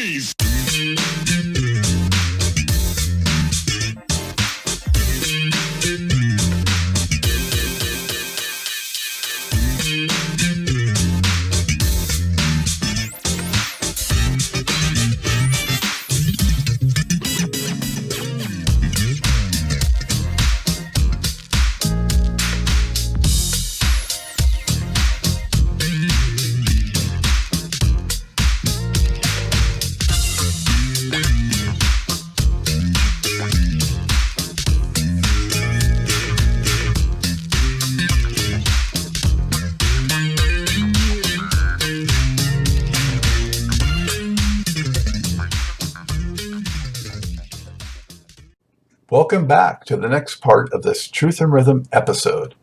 freeze. Welcome back to the next part of this Truth and Rhythm episode.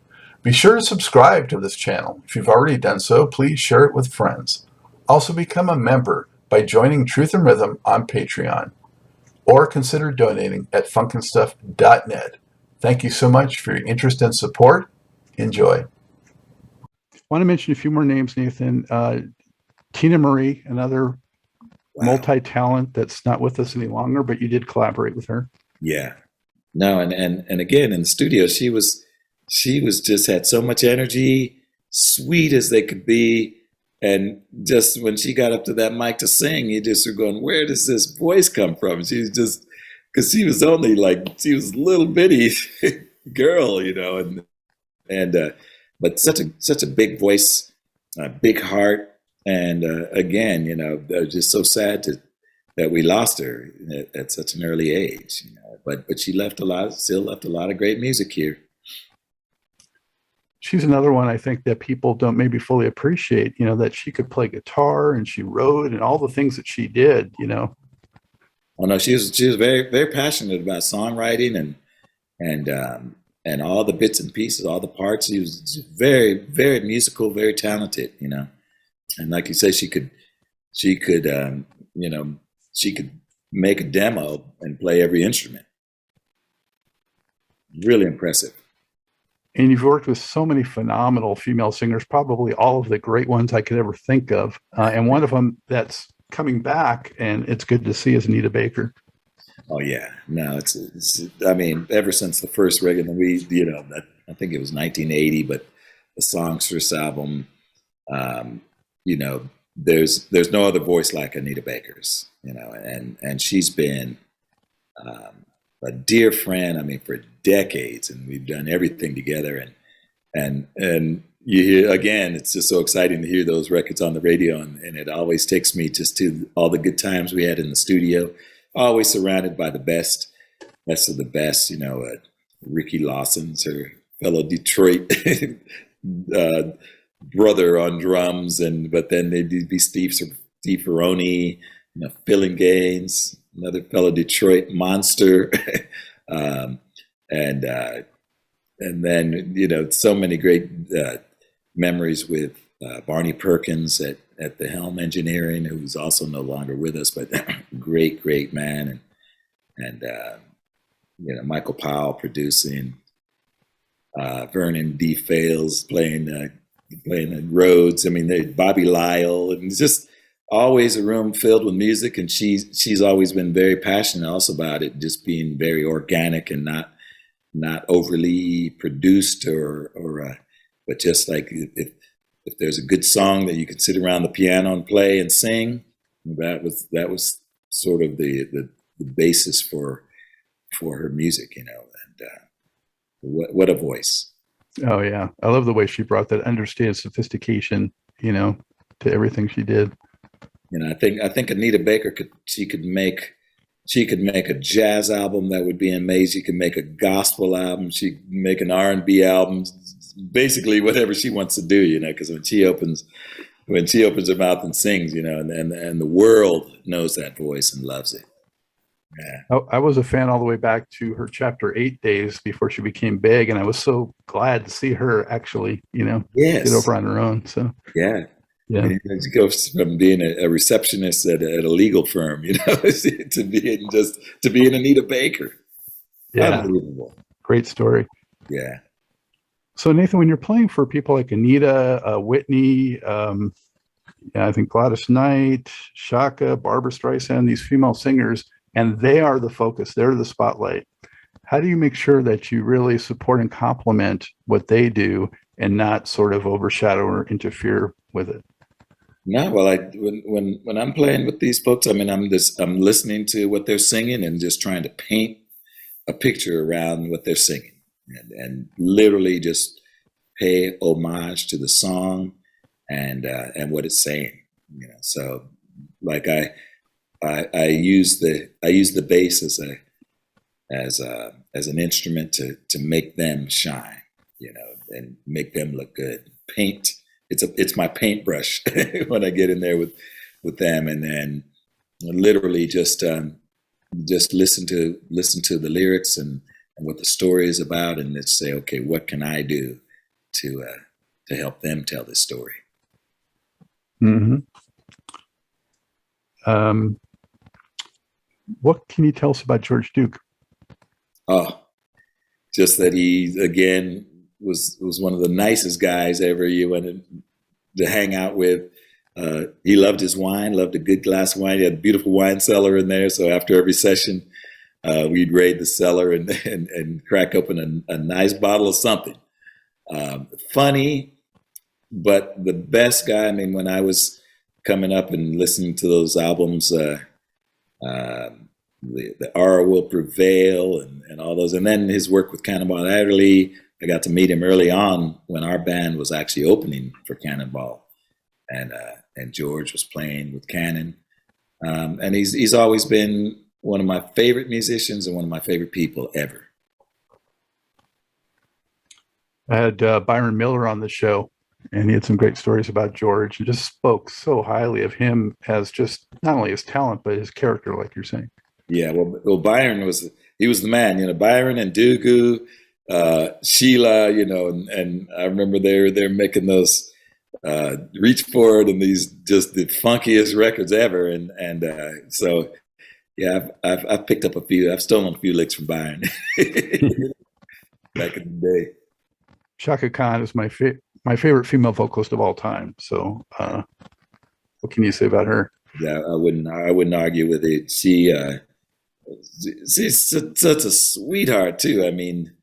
Be sure to subscribe to this channel. If you've already done so, please share it with friends. Also become a member by joining Truth and Rhythm on Patreon, or consider donating at funkinstuff.net. Thank you so much for your interest and support. Enjoy. I want to mention a few more names, Nathan. Teena Marie, another multi-talent that's not with us any longer, but you did collaborate with her. Yeah. No, and again in the studio, she was just had so much energy, sweet as they could be, and just when she got up to that mic to sing, you just were going, where does this voice come from? She was just, because she was only she was a little bitty girl, you know, but such a big voice, a big heart, and again, you know, I was just so sad that we lost her at such an early age, you know. But she still left a lot of great music here. She's another one I think that people don't maybe fully appreciate, you know, that she could play guitar and she wrote and all the things that she did, you know. Well, no, she was very, very passionate about songwriting and all the bits and pieces, all the parts. She was very, very musical, very talented, you know. And like you said, she could make a demo and play every instrument. Really impressive. And you've worked with so many phenomenal female singers, probably all of the great ones I could ever think of. And one of them that's coming back, and it's good to see, is Anita Baker. Oh yeah, no, it's I mean, ever since the first regular, you know, I think it was 1980, but the Songstress album, you know, there's no other voice like Anita Baker's, you know, and she's been a dear friend, I mean, for decades, and we've done everything together, and you hear, again, it's just so exciting to hear those records on the radio, and it always takes me just to all the good times we had in the studio, always surrounded by the best of the best, you know. Ricky Lawson's her fellow Detroit brother on drums, but then they'd be Steve Ferroni, you know, Phil Gaines, another fellow Detroit monster, and then, you know, so many great memories with Barney Perkins at the Helm Engineering, who's also no longer with us, but great man, and you know, Michael Powell producing, Vernon D. Fales playing Rhodes. I mean, Bobby Lyle, and it's just always a room filled with music, and she's always been very passionate also about it just being very organic and not overly produced or but just like if there's a good song that you could sit around the piano and play and sing, that was sort of the basis for her music, you know. And what a voice. Oh yeah, I love the way she brought that understated sophistication, you know, to everything she did. You know, I think Anita Baker could make a jazz album that would be amazing. She could make a gospel album. She could make an R&B album. Basically, whatever she wants to do, you know. Because when she opens her mouth and sings, you know, and the world knows that voice and loves it. Yeah. I was a fan all the way back to her Chapter 8 days before she became big, and I was so glad to see her actually, you know, get over on her own. So yeah. She goes from being a receptionist at a legal firm, you know, to being Anita Baker. Yeah, unbelievable. Great story. Yeah. So Nathan, when you're playing for people like Anita, Whitney, Yeah, I think Gladys Knight, Chaka, Barbra Streisand, these female singers, and they are the focus. They're the spotlight. How do you make sure that you really support and complement what they do and not sort of overshadow or interfere with it? No, well, when I'm playing with these folks, I mean, I'm listening to what they're singing and just trying to paint a picture around what they're singing, and literally just pay homage to the song and what it's saying. You know, so like I use the bass as an instrument to make them shine, you know, and make them look good. Paint. It's my paintbrush when I get in there with them, and then literally just listen to the lyrics and what the story is about, and let's say, okay, what can I do to help them tell this story? Mm-hmm. What can you tell us about George Duke? Oh, just that he again was one of the nicest guys ever you wanted to hang out with. He loved his wine, loved a good glass of wine. He had a beautiful wine cellar in there. So after every session, we'd raid the cellar and crack open a nice bottle of something. Funny, but the best guy. I mean, when I was coming up and listening to those albums, the Aura Will Prevail and all those, and then his work with Cannonball Adderley. I got to meet him early on when our band was actually opening for Cannonball, and George was playing with Cannon, and he's always been one of my favorite musicians and one of my favorite people ever. I had Byron Miller on the show, and he had some great stories about George and just spoke so highly of him as just not only his talent, but his character, like you're saying. Yeah, well Byron was the man, you know, Byron and Dugu, Sheila, you know, and I remember they're making those Reach For It and these just the funkiest records ever, and so yeah, I've picked up a few. I've stolen a few licks from Byron back in the day. Chaka Khan is my favorite female vocalist of all time. So, what can you say about her? Yeah, I wouldn't argue with it. She's such a sweetheart too. I mean,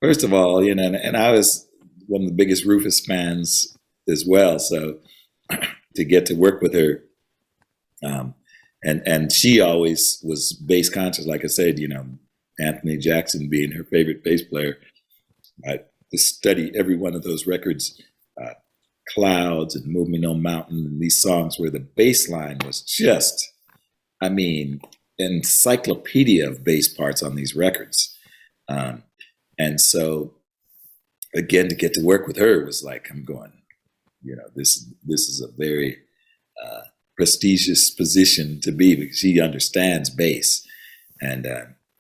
first of all, you know, and I was one of the biggest Rufus fans as well. So to get to work with her, and she always was bass conscious. Like I said, you know, Anthony Jackson being her favorite bass player, I just study every one of those records, Clouds and Move Me No Mountain, and these songs where the bass line was just, I mean, encyclopedia of bass parts on these records. And so again, to get to work with her was like, I'm going, you know, this is a very prestigious position to be because she understands bass. And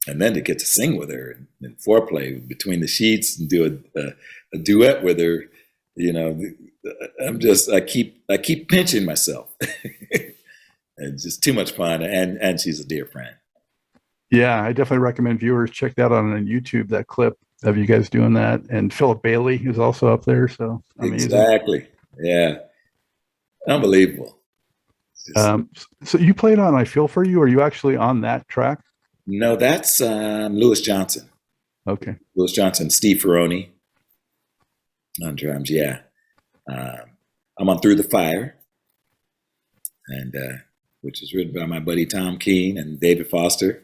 then to get to sing with her in Fourplay Between the Sheets and do a duet with her, you know, I keep pinching myself. It's just too much fun, and she's a dear friend. Yeah, I definitely recommend viewers check that out on YouTube, that clip of you guys doing that. And Philip Bailey is also up there. So amazing. Exactly. Yeah. Unbelievable. So you played on I Feel For You. Are you actually on that track? No, that's Louis Johnson. Okay. Louis Johnson, Steve Ferroni on drums. Yeah. I'm on Through the Fire, and which is written by my buddy Tom Keene and David Foster.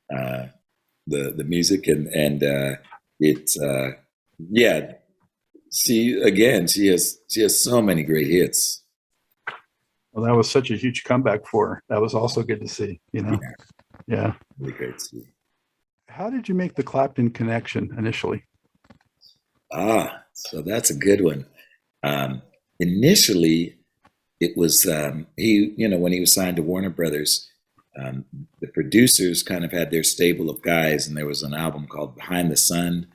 The music and it's yeah. She has so many great hits. Well, that was such a huge comeback for her. That was also good to see, you know. Yeah. Really great to see. How did you make the Clapton connection initially? So that's a good one. Initially, it was he, you know, when he was signed to Warner Brothers, the producers kind of had their stable of guys, and there was an album called Behind the Sun,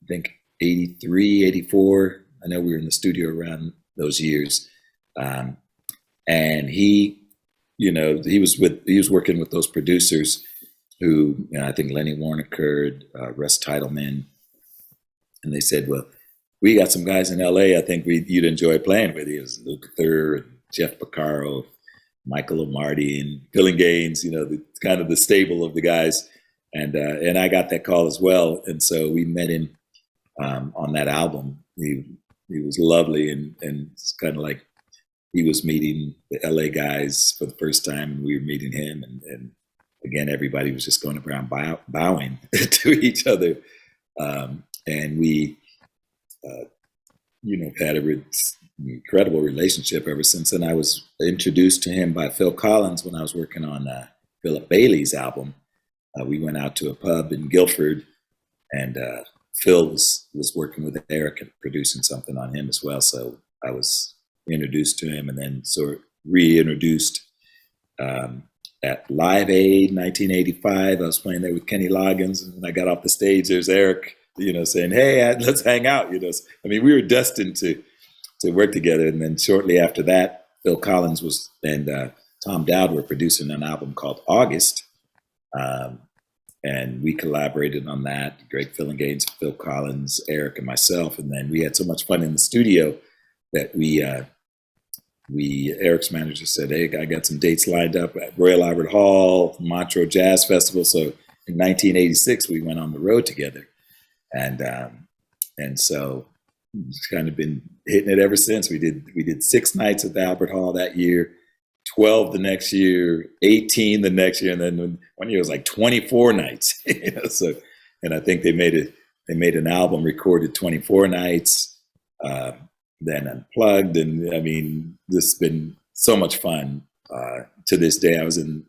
I think 83, 84. I know we were in the studio around those years. And he, you know, he was working with those producers who, you know, I think Lenny Warnekerd, Russ Titleman, and they said, well, we got some guys in LA I think you'd enjoy playing with. He was Luke Thur Jeff Porcaro, Michael Omarty, and Phil Gaines, the kind of the stable of the guys. And I got that call as well. And so we met him on that album. He was lovely, and it's kind of like he was meeting the LA guys for the first time, and we were meeting him. And again, everybody was just going around bowing to each other. And we, had an incredible relationship ever since. And I was introduced to him by Phil Collins when I was working on Philip Bailey's album. We went out to a pub in Guilford, and Phil was working with Eric and producing something on him as well. So I was introduced to him, and then sort of reintroduced at Live Aid 1985. I was playing there with Kenny Loggins, and when I got off the stage, there's Eric, saying, "Hey, let's hang out." I mean, we were destined to work together. And then shortly after that, Phil Collins and Tom Dowd were producing an album called August. And we collaborated on that. Greg Gaines, Phil Collins, Eric, and myself. And then we had so much fun in the studio that Eric's manager said, "Hey, I got some dates lined up at Royal Albert Hall, Montreux Jazz Festival." So in 1986, we went on the road together. And so it's kind of been hitting it ever since. We did 6 nights at the Albert Hall that year, 12 the next year, 18 the next year, and then one year was like 24 nights. So, and I think they made an album, recorded 24 nights, then unplugged, and I mean, this has been so much fun. To this day, I was in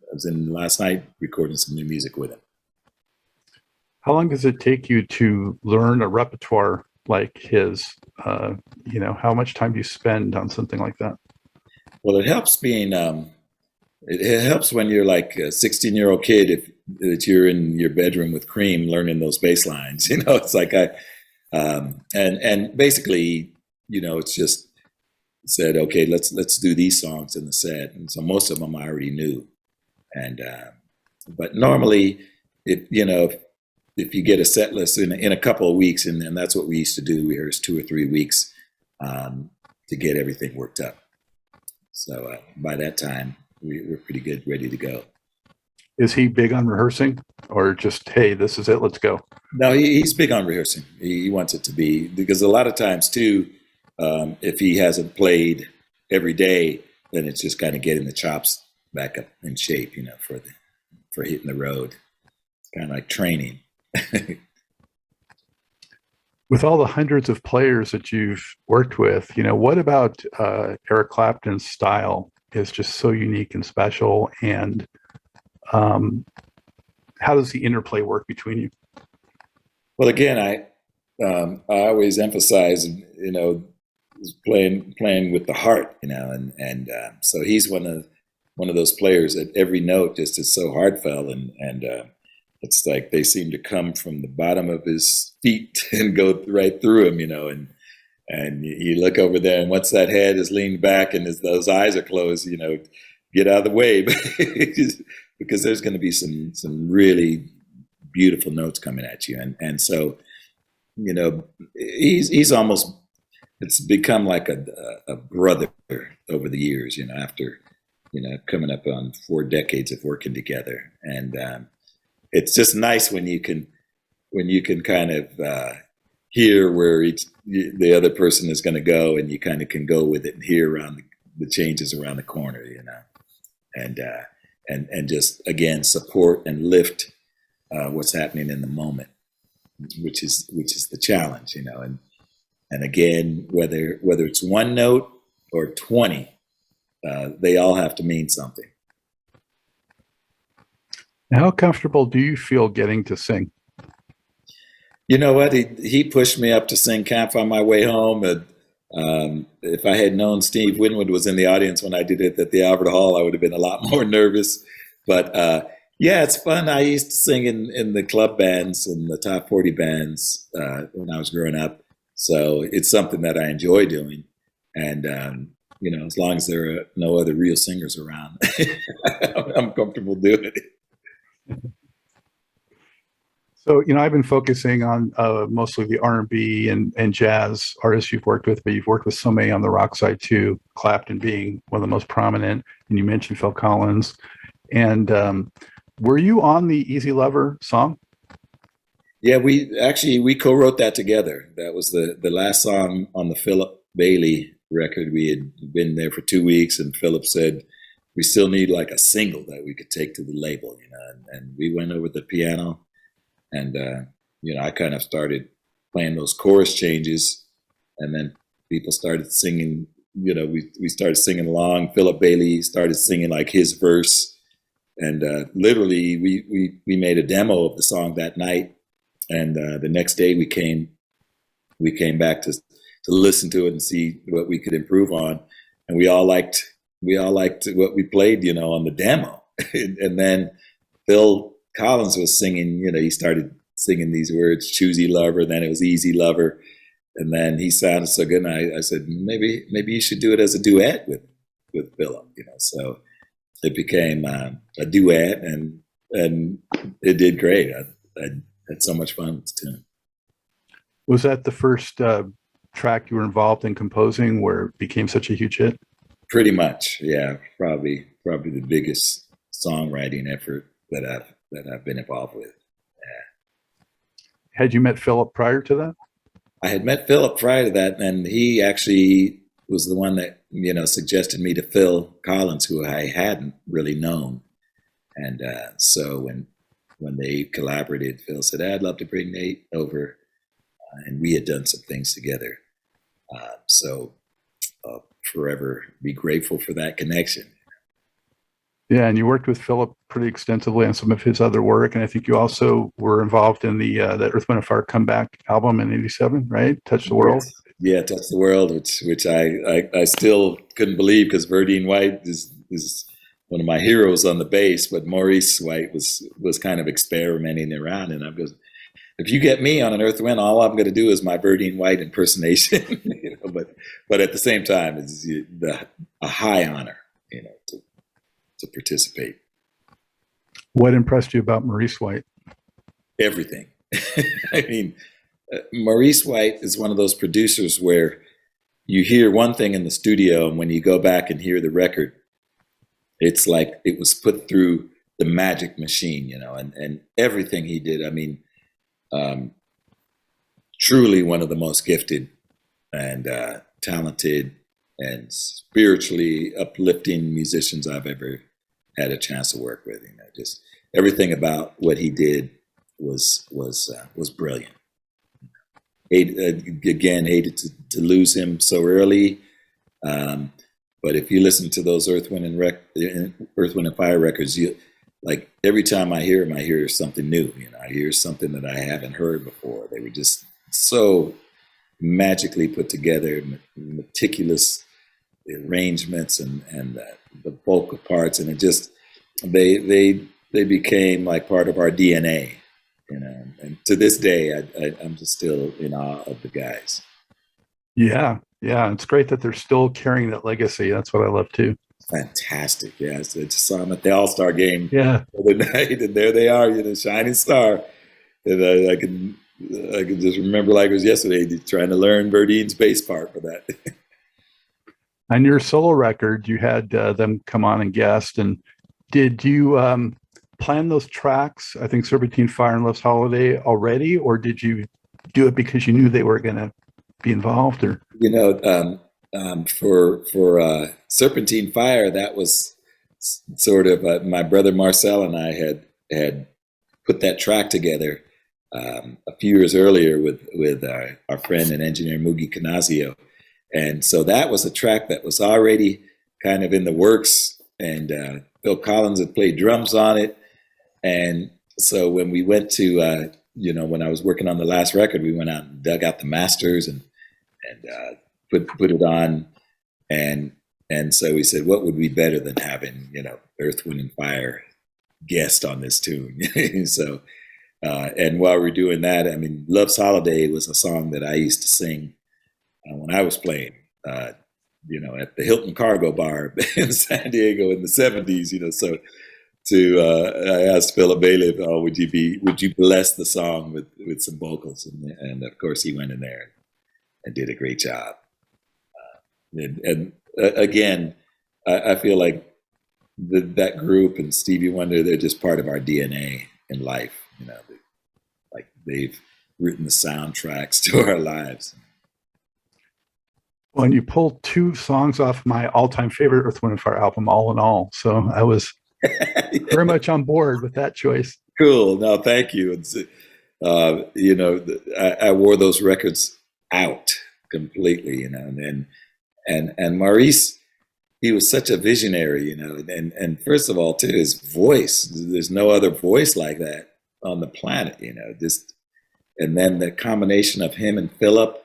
last night recording some new music with him. How long does it take you to learn a repertoire like his? How much time do you spend on something like that? Well, it helps being, it helps when you're like a 16-year-old kid, if you're in your bedroom with Cream learning those bass lines. It's like and basically, it's just said, okay, let's do these songs in the set. And so most of them I already knew. And, but normally, if you get a set list in a couple of weeks, and that's what we used to do, we rehearse 2 or 3 weeks to get everything worked up. So by that time, we're pretty good, ready to go. Is he big on rehearsing, or just, hey, this is it, let's go? No, he's big on rehearsing. He wants it to be, because a lot of times too, if he hasn't played every day, then it's just kind of getting the chops back up in shape, for hitting the road. It's kind of like training. With all the hundreds of players that you've worked with, what about Eric Clapton's style is just so unique and special? And how does the interplay work between you? Well, again, I always emphasize, playing with the heart, and so he's one of those players that every note just is so heartfelt, and it's like they seem to come from the bottom of his feet and go right through him, and you look over there, and once that head is leaned back and those eyes are closed, get out of the way, because there's going to be some really beautiful notes coming at you, and so he's almost, it's become like a brother over the years, after coming up on 4 decades of working together, and it's just nice when you can kind of hear where the other person is going to go, and you kind of can go with it and hear around the changes around the corner, and just again support and lift what's happening in the moment, which is the challenge, and again, whether it's one note or 20, they all have to mean something. How comfortable do you feel getting to sing? You know what? He pushed me up to sing Camp on my way home. And if I had known Steve Winwood was in the audience when I did it at the Albert Hall, I would have been a lot more nervous. But yeah, it's fun. I used to sing in the club bands and the top 40 bands when I was growing up. So it's something that I enjoy doing. And, as long as there are no other real singers around, I'm comfortable doing it. So, I've been focusing on mostly the R&B and jazz artists you've worked with, but you've worked with so many on the rock side too, Clapton being one of the most prominent, and you mentioned Phil Collins. And were you on the Easy Lover song? Yeah, we co-wrote that together. That was the last song on the Philip Bailey record. We had been there for 2 weeks, and Philip said we still need like a single that we could take to the label, and we went over the piano, and I kind of started playing those chorus changes, and then people started singing. We started singing along. Philip Bailey started singing like his verse, and literally we made a demo of the song that night. And the next day we came back to listen to it and see what we could improve on, and we all liked what we played, on the demo. And then Phil Collins was singing, he started singing these words, "Choosy Lover," then it was "Easy Lover," and then he sounded so good. And I said, maybe you should do it as a duet with Philip, So it became a duet, and it did great. I had so much fun with the tune. Was that the first track you were involved in composing where it became such a huge hit? Pretty much, yeah. Probably the biggest songwriting effort that I've been involved with. Yeah. Had you met Philip prior to that? I had met Philip prior to that, and he actually was the one that suggested me to Phil Collins, who I hadn't really known. And so when they collaborated, Phil said, "I'd love to bring Nate over," and we had done some things together. So I'll forever be grateful for that connection. Yeah, and you worked with Philip pretty extensively on some of his other work, and I think you also were involved in the Earth, Wind & Fire comeback album in '87, right? Touch the World. Yeah, Touch the World, which I still couldn't believe, because Verdine White is one of my heroes on the bass, but Maurice White was kind of experimenting around, and I'm just, if you get me on an Earth Wind, all I'm going to do is my Verdine White impersonation, but at the same time, it's a high honor, to participate. What impressed you about Maurice White? Everything. I mean, Maurice White is one of those producers where you hear one thing in the studio, and when you go back and hear the record, it's like it was put through the magic machine, and everything he did. I mean, truly one of the most gifted and talented and spiritually uplifting musicians I've ever had a chance to work with. Just everything about what he did was brilliant. Hated to lose him so early. But if you listen to those Earth, Wind and Fire records, like every time I hear them, I hear something new. I hear something that I haven't heard before. They were just so magically put together, meticulous arrangements and the vocal parts, and it just they became like part of our DNA. And to this day, I'm just still in awe of the guys. Yeah, it's great that they're still carrying that legacy. That's what I love too. Fantastic. Yeah, I just saw them at the All-Star game the other night, and there they are, shining star. And I can just remember like it was yesterday, trying to learn Verdine's bass part for that. On your solo record, you had them come on and guest. And did you plan those tracks, I think Serpentine Fire and Love's Holiday, already, or did you do it because you knew they were going to be involved? Or for Serpentine Fire, that was sort of my brother Marcel and I had put that track together a few years earlier with our friend and engineer Mugi Canazio, and so that was a track that was already kind of in the works, and Phil Collins had played drums on it, and so when we went to when I was working on the last record, we went out and dug out the masters and put it on, and so we said, what would be better than having Earth, Wind and Fire guest on this tune? So and while we're doing that, I mean, Love's Holiday was a song that I used to sing when I was playing at the Hilton Cargo Bar in San Diego in the 70s, so I asked Philip Bailey, oh, would you bless the song with some vocals? And of course he went in there and did a great job. And again, I feel like that group and Stevie Wonder, they're just part of our DNA in life. Like they've written the soundtracks to our lives. Well, and you pulled two songs off my all-time favorite Earth, Wind & Fire album, All in All. So I was very much on board with that choice. Cool. No, thank you. It's, I wore those records out completely, and Maurice, he was such a visionary, and first of all, too, his voice, there's no other voice like that on the planet, and then the combination of him and Philip,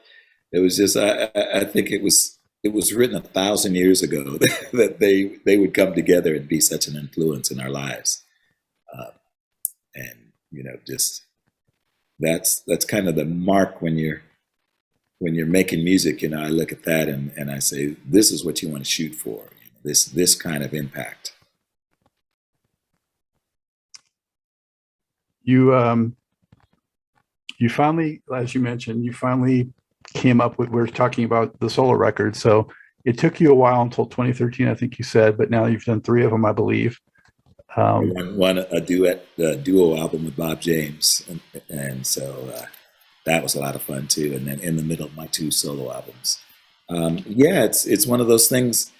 it was just, I think it was written 1,000 years ago that they would come together and be such an influence in our lives. And, just that's kind of the mark when you're making music, I look at that and I say, this is what you want to shoot for, this kind of impact. You finally, as you mentioned, came up with, we're talking about the solo record. So it took you a while until 2013, I think you said, but now you've done 3 of them, I believe. One a duo album with Bob James, and so that was a lot of fun too. And then in the middle of my 2 solo albums, it's one of those things.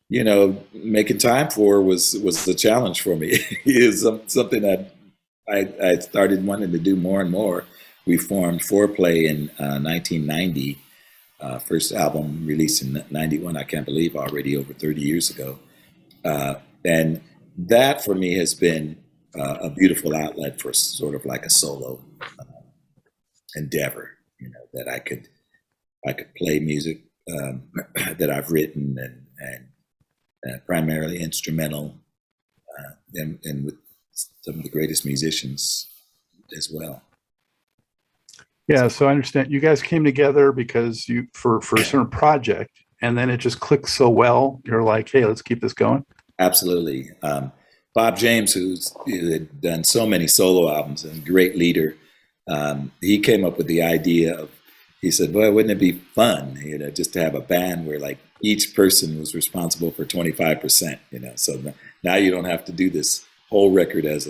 Making time for was the challenge for me. Is something that I started wanting to do more and more. We formed Fourplay in 1990. First album released in 91. I can't believe already over 30 years ago. And that for me has been a beautiful outlet for sort of like a solo endeavor, that I could play music that I've written and primarily instrumental, and with some of the greatest musicians as well. Yeah, so I understand you guys came together because for a certain project, and then it just clicked so well. You're like, hey, let's keep this going. Absolutely. Bob James, who had done so many solo albums and great leader, he came up with the idea of, he said, boy, wouldn't it be fun, just to have a band where like each person was responsible for 25%, so now you don't have to do this whole record as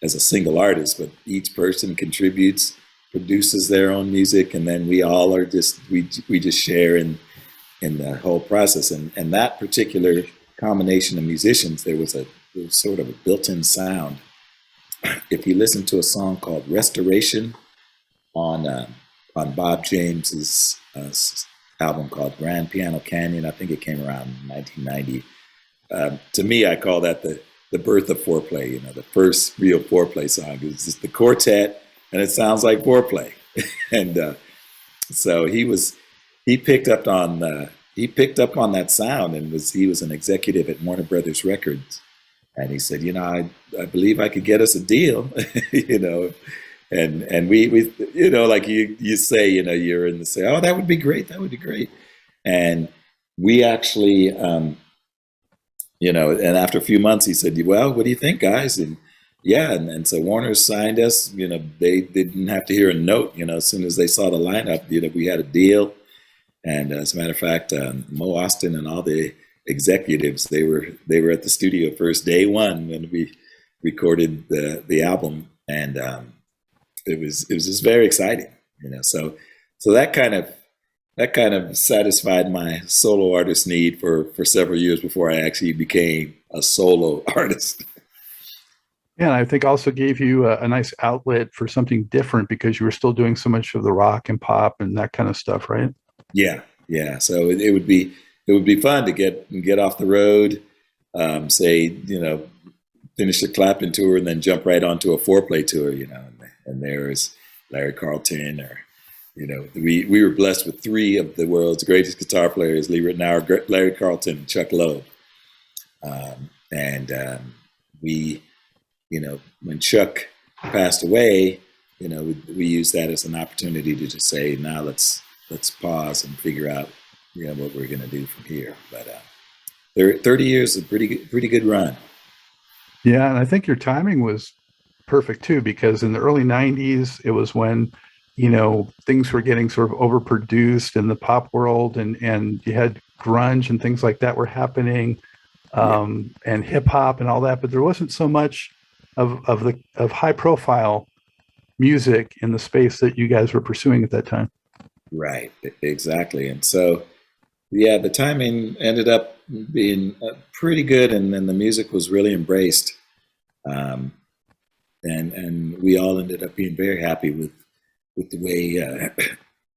a single artist, but each person contributes, produces their own music, and then we all are we just share in the whole process. And that particular combination of musicians, there was sort of a built-in sound. If you listen to a song called Restoration on Bob James's album called Grand Piano Canyon, I think it came around 1990. To me, I call that the birth of Fourplay. The first real Fourplay song. It's just the quartet, and it sounds like Fourplay. And so he picked up on that sound, and he was an executive at Warner Brothers Records, and he said, I believe I could get us a deal, and we like you say, you're in the say, oh, that would be great, and we actually, and after a few months, he said, well, what do you think, guys? And yeah, and so Warner signed us. They didn't have to hear a note. As soon as they saw the lineup, we had a deal. And as a matter of fact, Mo Austin and all the executives, they were at the studio first day one when we recorded the album, and it was just very exciting. So that kind of satisfied my solo artist need for several years before I actually became a solo artist. Yeah, and I think also gave you a nice outlet for something different because you were still doing so much of the rock and pop and that kind of stuff, right? Yeah. So it would be fun to get off the road, finish the Clapton tour and then jump right onto a Fourplay tour, and there's Larry Carlton, or we were blessed with 3 of the world's greatest guitar players, Lee Ritenour, Larry Carlton, and Chuck Loeb, we. When Chuck passed away, we used that as an opportunity to just say, now let's pause and figure out, what we're going to do from here. But 30 years is a pretty good run. Yeah, and I think your timing was perfect too, because in the early 90s, it was when, things were getting sort of overproduced in the pop world, and you had grunge and things like that were happening, Yeah, and hip hop and all that, but there wasn't so much of high profile music in the space that you guys were pursuing at that time. right, exactly. And so, yeah, the timing ended up being pretty good, and then the music was really embraced, um, and we all ended up being very happy with the way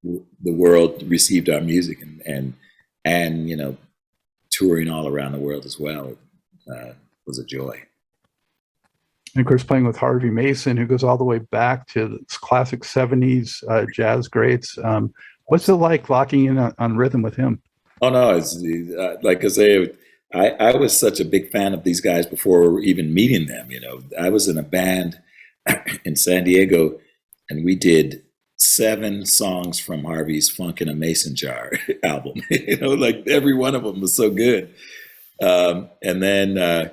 the world received our music, and touring all around the world as well was a joy. And of course, playing with Harvey Mason, who goes all the way back to the classic 70s jazz greats. What's it like locking in on rhythm with him? Oh no, it's like I say, I was such a big fan of these guys before even meeting them. I was in a band in San Diego, and we did 7 songs from Harvey's Funk in a Mason Jar album. Like every one of them was so good. And then, of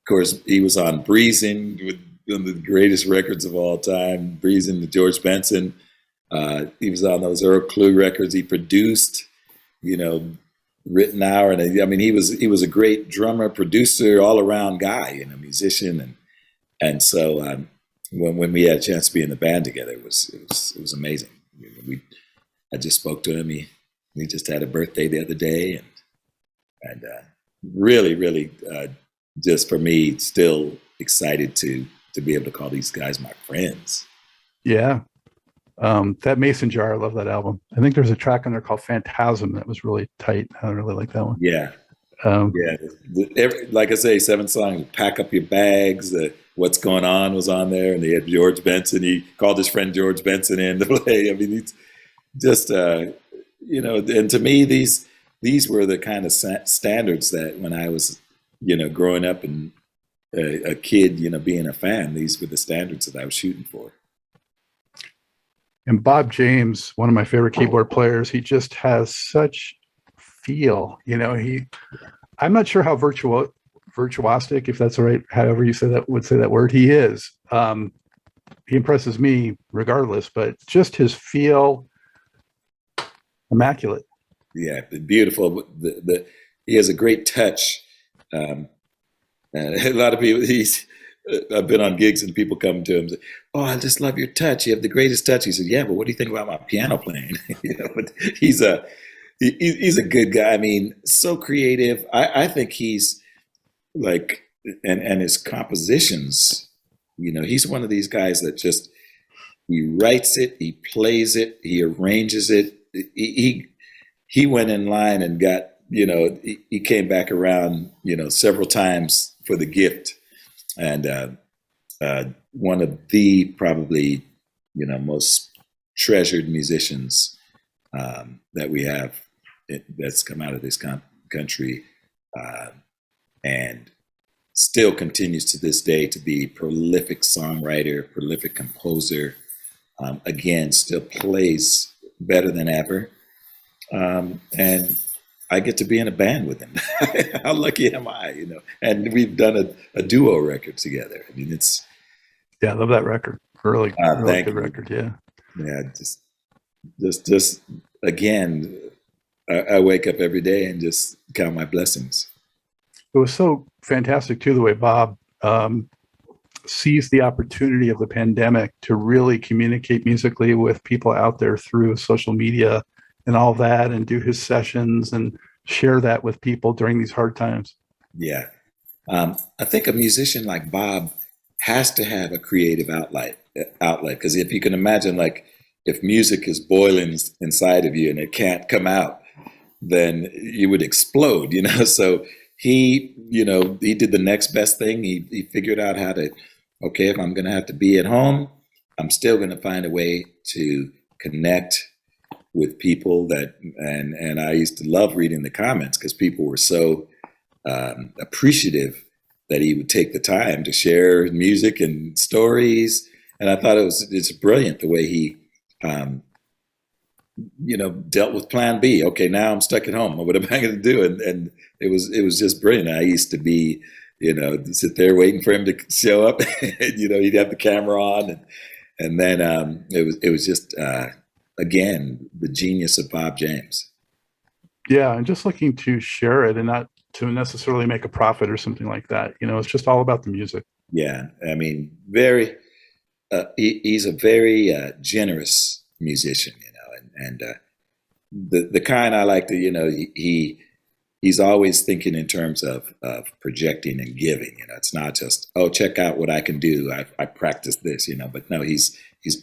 course, he was on Breezing, with one of the greatest records of all time, Breezing to George Benson. He was on those Earl Klugh records. He produced, you know, Written Hour, and I mean, he was a great drummer, producer, all around guy, musician, and so when we had a chance to be in the band together, it was amazing. I just spoke to him. He just had a birthday the other day, and really, just for me, still excited to be able to call these guys my friends. Yeah. That Mason Jar, I love that album. I think there's a track on there called Phantasm that was really tight. I really like that one. Yeah. Um, Like I say, 7 songs. Pack up your bags. What's Going On was on there, and they had George Benson. He called his friend George Benson in to play. I mean, he's just and to me, these were the kind of standards that when I was growing up and a kid, being a fan, these were the standards that I was shooting for. and Bob James, one of my favorite keyboard players, he just has such feel. I'm not sure how virtuosic, if that's all right, however you would say that word, he is. He impresses me regardless, but just his feel, immaculate. Yeah, beautiful. He has a great touch. A lot of people. I've been on gigs and people come to him and say, "Oh, I just love your touch. You have the greatest touch." He said, "Yeah, but what do you think about my piano playing?" But he's a good guy. I mean, so creative. I think he's like, and his compositions. He's one of these guys that just he writes it, he plays it, he arranges it. He went in line and got he came back around several times for the gift. And one of the probably most treasured musicians that we have that's come out of this country, and still continues to this day to be prolific songwriter, prolific composer. Again, still plays better than ever, and I get to be in a band with him. How lucky am I, And we've done a duo record together. I mean, I love that record. Really good record. Yeah. Just again, I wake up every day and just count my blessings. It was so fantastic too, the way Bob seized the opportunity of the pandemic to really communicate musically with people out there through social media and all that, and do his sessions and share that with people during these hard times. Yeah. I think a musician like Bob has to have a creative outlet, because if you can imagine, like, if music is boiling inside of you and it can't come out, then you would explode, So he did the next best thing. He figured out how to, okay, if I'm going to have to be at home, I'm still going to find a way to connect with people and I used to love reading the comments because people were so appreciative that he would take the time to share music and stories. And I thought it's brilliant the way he, dealt with plan B. Okay, now I'm stuck at home. What am I going to do? And it was just brilliant. I used to be, You sit there waiting for him to show up. And, he'd have the camera on, and then it was just again the genius of Bob James. Yeah, and just looking to share it and not to necessarily make a profit or something like that. It's just all about the music. Yeah, I mean, very. He's a very generous musician, and the kind I like to, he's always thinking in terms of projecting and giving. It's not just, oh, check out what I can do. I practice this, but no, he's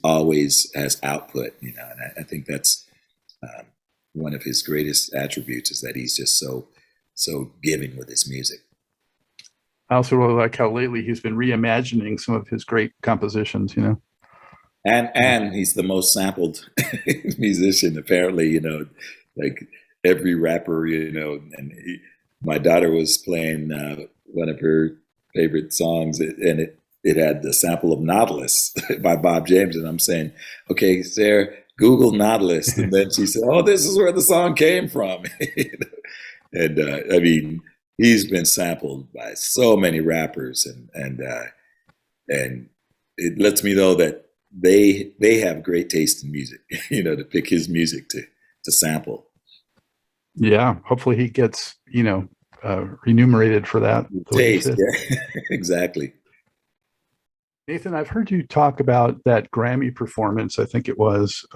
always has output, and I think that's one of his greatest attributes is that he's just so giving with his music. I also really like how lately he's been reimagining some of his great compositions, And he's the most sampled musician, apparently, like every rapper, and my daughter was playing one of her favorite songs, and it had the sample of Nautilus by Bob James. And I'm saying, okay, Sarah, Google Nautilus. And then she said, oh, this is where the song came from. And I mean, he's been sampled by so many rappers, and it lets me know that they have great taste in music, to pick his music to sample. Yeah, hopefully he gets remunerated for that. Taste, yeah, exactly. Nathan, I've heard you talk about that Grammy performance. I think it was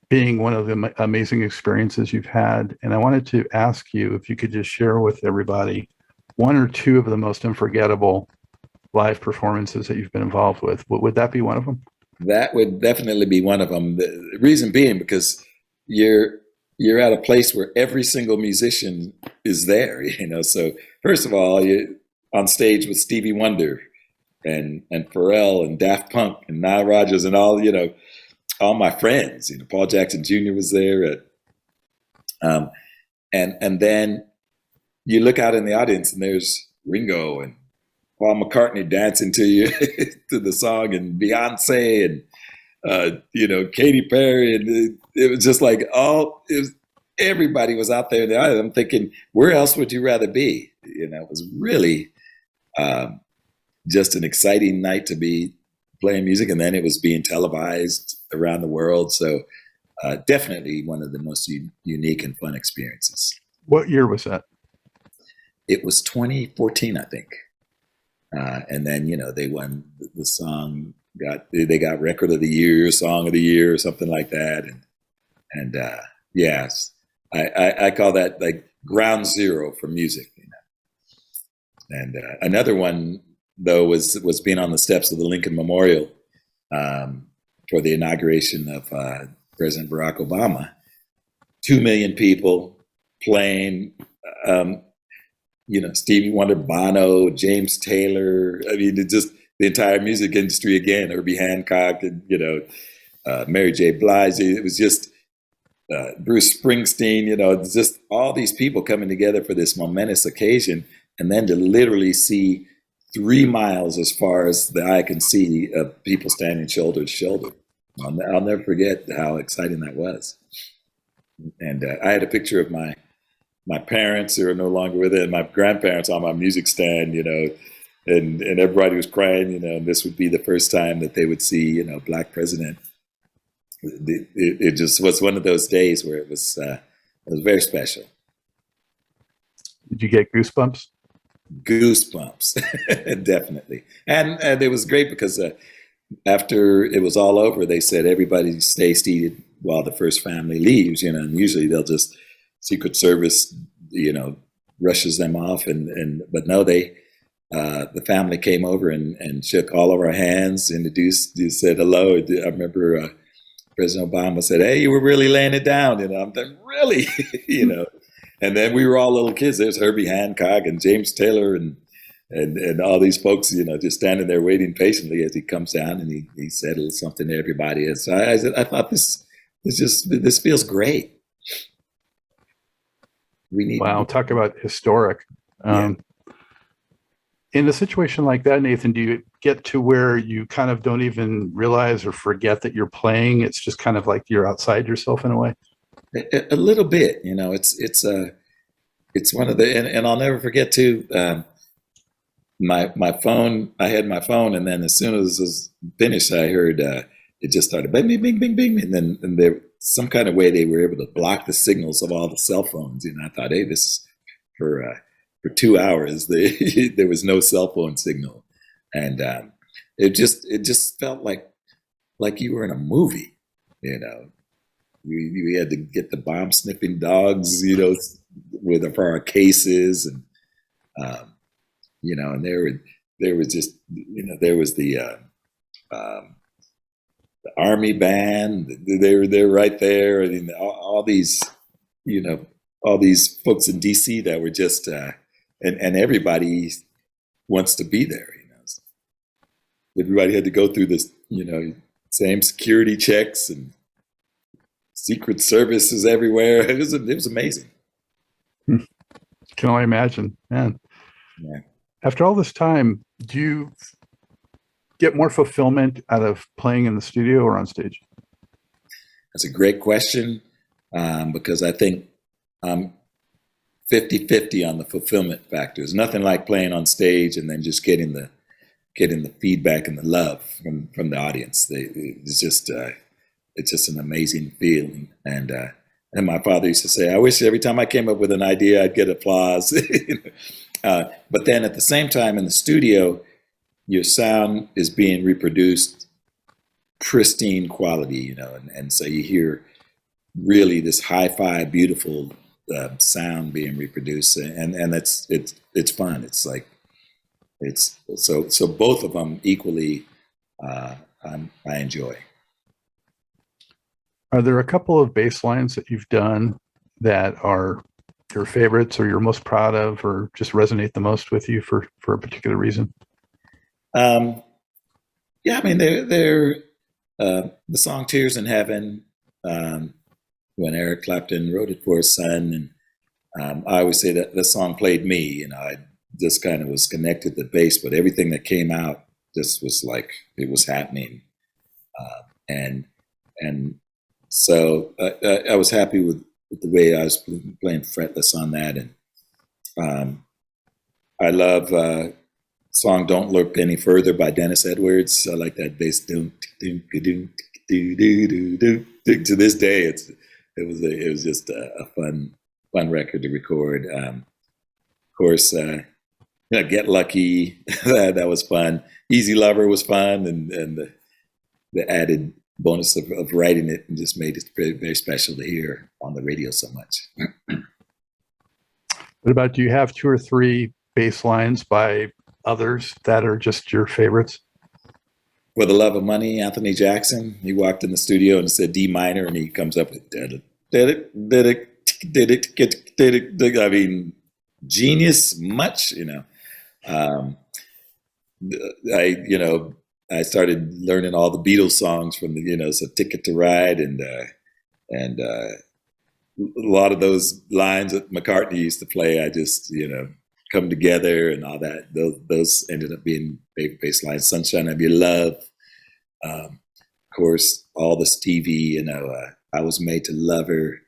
being one of the amazing experiences you've had. And I wanted to ask you if you could just share with everybody one or two of the most unforgettable live performances that you've been involved with. Would that be one of them? That would definitely be one of them. The reason being because you're at a place where every single musician is there, So first of all, you're on stage with Stevie Wonder and Pharrell and Daft Punk and Nile Rodgers and all my friends. Paul Jackson Jr. was there. And then you look out in the audience and there's Ringo and Paul McCartney dancing to you to the song, and Beyonce and Katy Perry, and it was just like everybody was out there in the audience. I'm thinking, where else would you rather be? It was really just an exciting night to be playing music, and then it was being televised around the world. So definitely one of the most unique and fun experiences. What year was that? It was 2014, I think. And then, they won the song, they got record of the year, song of the year, or something like that. And yes, I call that like ground zero for music. And another one though was being on the steps of the Lincoln Memorial for the inauguration of President Barack Obama. 2 million people playing. Stevie Wonder, Bono, James Taylor. I mean, just the entire music industry again. Herbie Hancock, and Mary J. Blige. It was just Bruce Springsteen. Just all these people coming together for this momentous occasion, and then to literally see 3 miles as far as the eye can see of people standing shoulder to shoulder. I'll never forget how exciting that was. And I had a picture of my parents who are no longer with it, and my grandparents on my music stand, and everybody was crying, and this would be the first time that they would see, Black president. It just was one of those days where it was very special. Did you get goosebumps? Goosebumps, definitely. And it was great because after it was all over, they said everybody stay seated while the first family leaves, and usually they'll just Secret Service, rushes them off, but no, the family came over and shook all of our hands, introduced, said hello. I remember President Obama said, "Hey, you were really laying it down," I'm thinking, really, And then we were all little kids. There's Herbie Hancock and James Taylor and all these folks, just standing there waiting patiently as he comes down and he said a little something to everybody. And so I thought this feels great. Wow, talk about historic. Yeah. In a situation like that, Nathan, do you get to where you kind of don't even realize or forget that you're playing? It's just kind of like you're outside yourself in a way. A little bit, it's one of the, and I'll never forget too. my phone, I had my phone, and then as soon as it was finished, I heard it just started bing, bing, bing, bing, bing, and then there some kind of way they were able to block the signals of all the cell phones. And I thought, hey, this is for 2 hours. There was no cell phone signal, and it just felt like you were in a movie. You know, we had to get the bomb sniffing dogs, you know, for our cases, and you know, and there was just, you know, there was the army band. They're right there. I mean, all these, you know, all these folks in DC that were just and everybody wants to be there. You know, everybody had to go through this, you know, same security checks and secret services everywhere. It was amazing. Can only imagine, man. Yeah. After all this time, do you get more fulfillment out of playing in the studio or on stage? That's a great question, because I think I'm 50-50 on the fulfillment factors. Nothing like playing on stage and then just getting the feedback and the love from the audience. It's just an amazing feeling. And my father used to say, I wish every time I came up with an idea, I'd get applause. But then at the same time in the studio, your sound is being reproduced pristine quality, you know, and so you hear really this hi-fi, beautiful sound being reproduced, and it's fun. It's like so both of them equally I enjoy. Are there a couple of bass lines that you've done that are your favorites or you're most proud of or just resonate the most with you for a particular reason? Yeah, I mean, they're the song Tears in Heaven, when Eric Clapton wrote it for his son. And I always say that the song played me, you know, I just kind of was connected to bass, but everything that came out just was like, it was happening. And so I was happy with the way I was playing fretless on that. And I love song Don't Look Any Further by Dennis Edwards. I like that bass. To this day, it was just a fun record to record. Of course, you know, Get Lucky, that was fun. Easy Lover was fun, and the added bonus of writing it and just made it very, very special to hear on the radio so much. What about, do you have 2 or 3 bass lines by others that are just your favorites? For the Love of Money, Anthony Jackson, he walked in the studio and said D minor, and he comes up with did it. I mean, genius much, you know. I started learning all the Beatles songs from the, you know, so Ticket to Ride and a lot of those lines that McCartney used to play. I just, you know, Come Together and all that. Those ended up being big bass lines. Sunshine of Your Love. Of course, all the Stevie, you know, I Was Made to Love Her.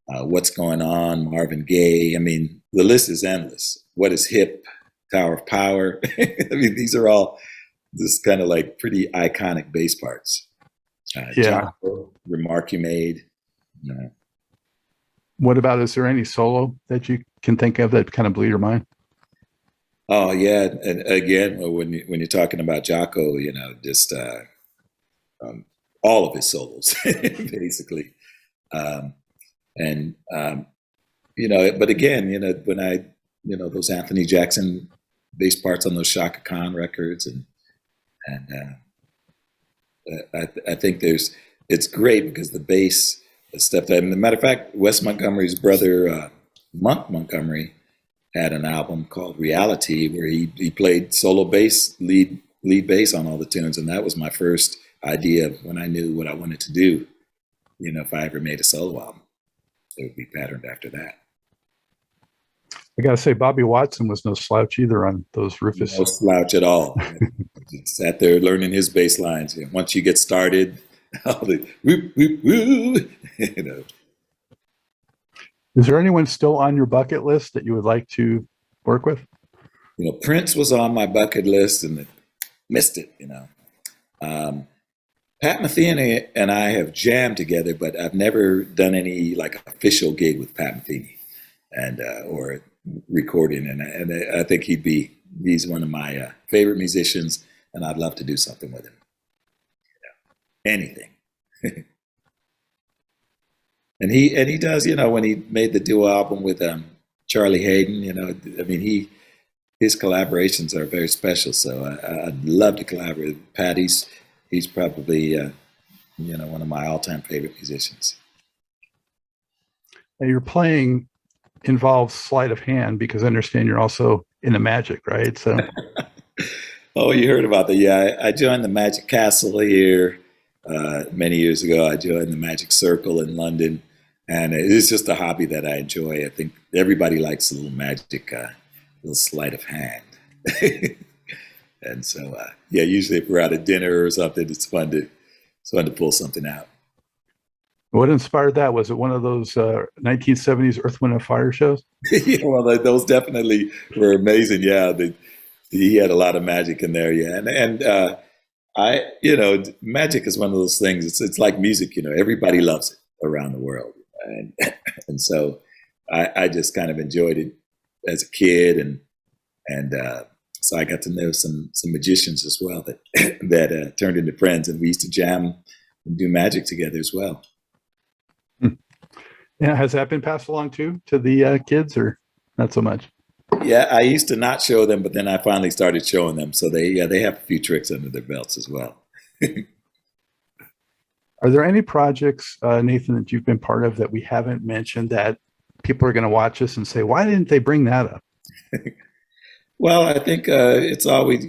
What's Going On, Marvin Gaye. I mean, the list is endless. What Is Hip, Tower of Power. I mean, these are all just kind of like pretty iconic bass parts. Yeah. Remark You Made. You know. What about, is there any solo that you can think of that kind of blew your mind? Oh yeah, and again, when you're talking about Jocko, you know, just all of his solos, basically, you know. But again, you know, when you know, those Anthony Jackson bass parts on those Chaka Khan records, and I think it's great because the bass stuff. As a matter of fact, Wes Montgomery's brother, Monk Montgomery, had an album called Reality where he played solo bass, lead bass on all the tunes, and that was my first idea when I knew what I wanted to do. You know, if I ever made a solo album, it would be patterned after that. I gotta say, Bobby Watson was no slouch either on those Rufus. No slouch at all. Sat there learning his bass lines. You know, once you get started, all the whoop, whoop, whoop, you know. Is there anyone still on your bucket list that you would like to work with? Prince was on my bucket list and missed it. Pat Metheny and I have jammed together, but I've never done any like official gig with Pat Metheny and or recording. And I think he's one of my favorite musicians, and I'd love to do something with him. Anything. And he does, when he made the duo album with Charlie Hayden, his collaborations are very special. So I'd love to collaborate with Pat. He's probably one of my all-time favorite musicians. Now, your playing involves sleight of hand, because I understand you're also into magic, right? So, oh, you heard about that? Yeah, I joined the Magic Castle here many years ago. I joined the Magic Circle in London, and it's just a hobby that I enjoy. I think everybody likes a little magic, little sleight of hand. And so, usually if we're out at dinner or something, it's fun to pull something out. What inspired that? Was it one of those 1970s Earth, Wind, and Fire shows? Yeah, well, those definitely were amazing. Yeah, he had a lot of magic in there. Yeah, and magic is one of those things. It's like music. Everybody loves it around the world, and so I just kind of enjoyed it as a kid, and so I got to know some magicians as well that turned into friends, and we used to jam and do magic together as well. Yeah, has that been passed along too to the kids, or not so much? Yeah, I used to not show them, but then I finally started showing them. So they have a few tricks under their belts as well. Are there any projects, Nathan, that you've been part of that we haven't mentioned that people are going to watch us and say, why didn't they bring that up? Well, I think it's always,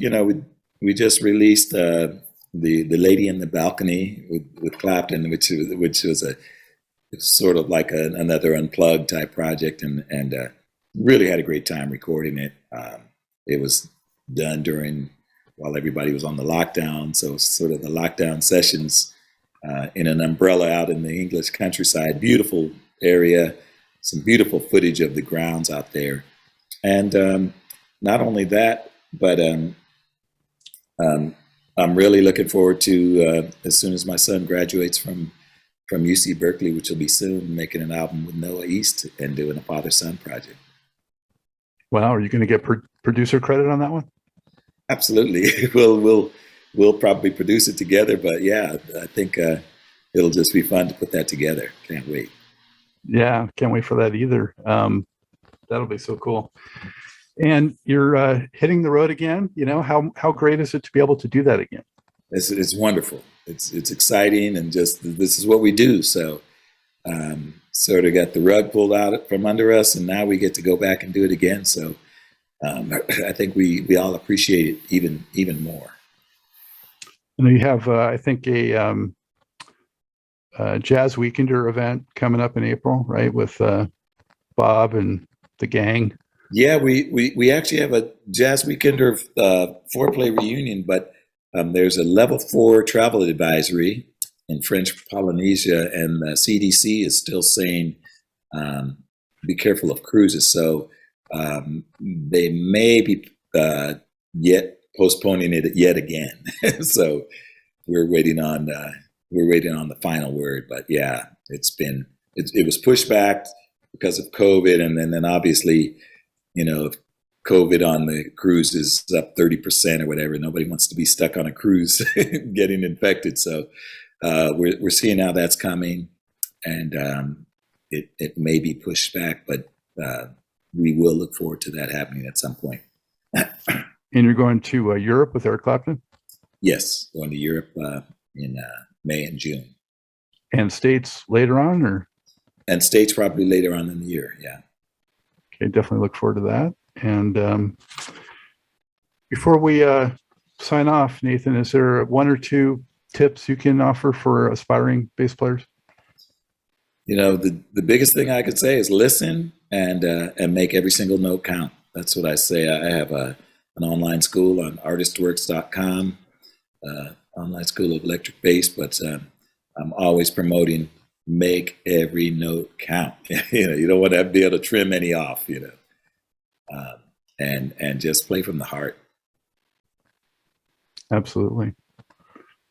we just released the Lady in the Balcony with Clapton, which was it's sort of like another unplugged type project, and really had a great time recording it. It was done while everybody was on the lockdown, so sort of the lockdown sessions in an umbrella out in the English countryside. Beautiful area, some beautiful footage of the grounds out there, and not only that, but I'm really looking forward to as soon as my son graduates from UC Berkeley, which will be soon, making an album with Noah East and doing a father-son project. Wow, are you going to get producer credit on that one? Absolutely. We'll probably produce it together, but yeah, I think it'll just be fun to put that together. Can't wait. Yeah, can't wait for that either. That'll be so cool. And you're hitting the road again. How great is it to be able to do that again? It's wonderful. It's exciting, and just this is what we do. So sort of got the rug pulled out from under us, and now we get to go back and do it again. So I think we all appreciate it even more. And you have, I think, a Jazz Weekender event coming up in April, right? With Bob and the gang. Yeah, we actually have a Jazz Weekender Fourplay reunion, but there's a level 4 travel advisory in French Polynesia, and the CDC is still saying be careful of cruises. So they may be yet postponing it yet again. So we're waiting on the final word. But yeah, it was pushed back because of COVID, and then obviously, if COVID on the cruise is up 30% or whatever, nobody wants to be stuck on a cruise getting infected. So we're seeing how that's coming, and it may be pushed back, but we will look forward to that happening at some point. And you're going to Europe with Eric Clapton? Yes, going to Europe in May and June. And States later on, or? And States probably later on in the year, yeah. Okay, definitely look forward to that. And before we sign off, Nathan, is there one or two tips you can offer for aspiring bass players? The biggest thing I could say is listen and make every single note count. That's what I say. I have an online school on artistworks.com, online school of electric bass, but I'm always promoting make every note count. You don't want to be able to trim any off, and just play from the heart. Absolutely.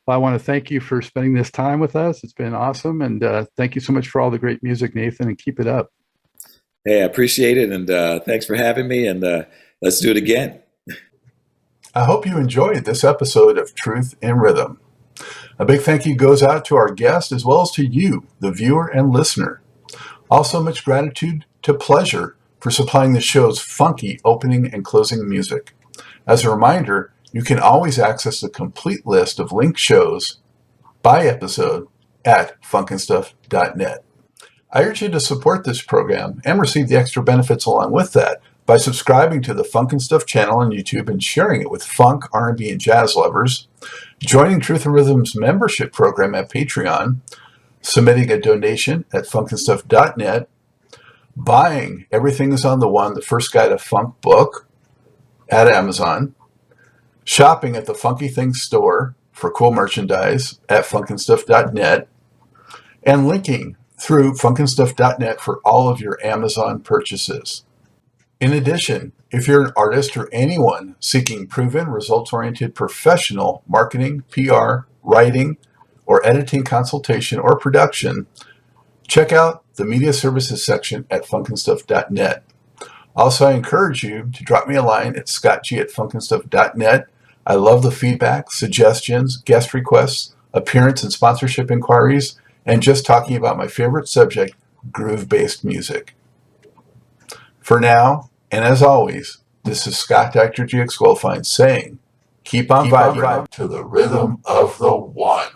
Well, I want to thank you for spending this time with us. It's been awesome. And thank you so much for all the great music, Nathan, and keep it up. Hey, I appreciate it. And thanks for having me. And let's do it again. I hope you enjoyed this episode of Truth in Rhythm. A big thank you goes out to our guest as well as to you, the viewer and listener. Also, much gratitude to Pleasure for supplying the show's funky opening and closing music. As a reminder, you can always access the complete list of linked shows by episode at funkandstuff.net. I urge you to support this program and receive the extra benefits along with that by subscribing to the Funk and Stuff channel on YouTube and sharing it with funk, R&B, and jazz lovers, joining Truth and Rhythm's membership program at Patreon, submitting a donation at funkandstuff.net, buying Everything is on the One, the First Guide to Funk book at Amazon, shopping at the Funky Things store for cool merchandise at funkandstuff.net, and linking through funkandstuff.net for all of your Amazon purchases. In addition, if you're an artist or anyone seeking proven, results-oriented professional marketing, PR, writing, or editing consultation or production, check out the media services section at funkandstuff.net. Also, I encourage you to drop me a line at scottg@funkandstuff.net. I love the feedback, suggestions, guest requests, appearance and sponsorship inquiries, and just talking about my favorite subject, groove-based music. For now, and as always, this is Scott Dr. GX Goldfine saying, keep on vibing to the rhythm of the one.